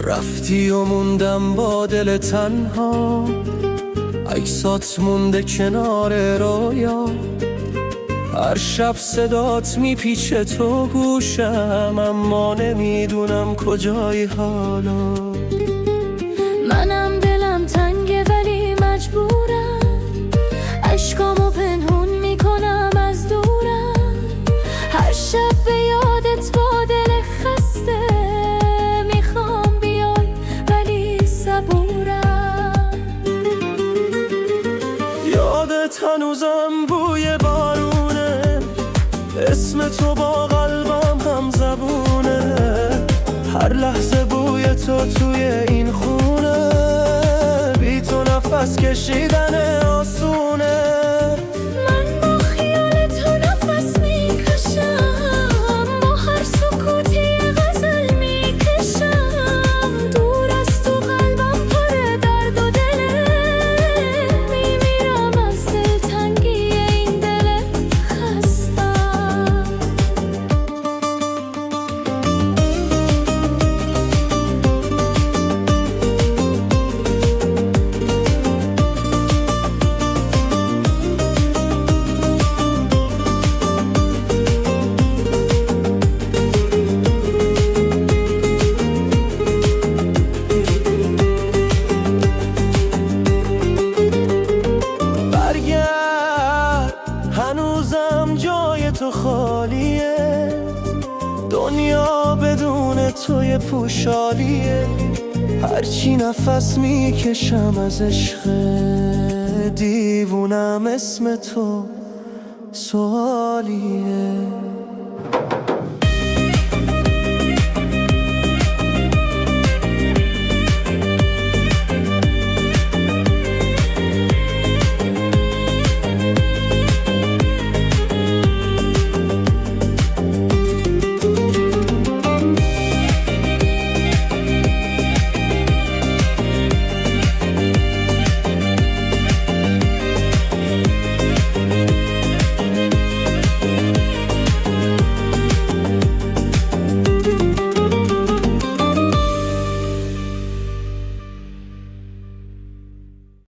رفتی و موندم با دل تنها، عکسات مونده کنار رویا. هر شب صدات میپیچه تو گوشم، اما نمیدونم کجایی حالا. منم دلم تنگه ولی مجبورم، عشقامو پنهون میکنم از دورم. هر شب به یادت با دل خسته میخوام بیای ولی صبورم. یادت هنوزم بوی بارونه، اسم تو با قلبم هم زبونه. هر لحظه بوی تو توی این خونه، بی تو نفس کشیدن آسونه. من با خیال تو نفس میکشم، با هر سکوتی غزل میکشم. دور از تو قلبم پر درد و دله، میمیرم از دلتنگی این دل خستم. هنوزم جای تو خالیه، دنیا بدون توی پوشالیه. هرچی نفس میکشم از عشق دیوونم، اسم تو سوالیه.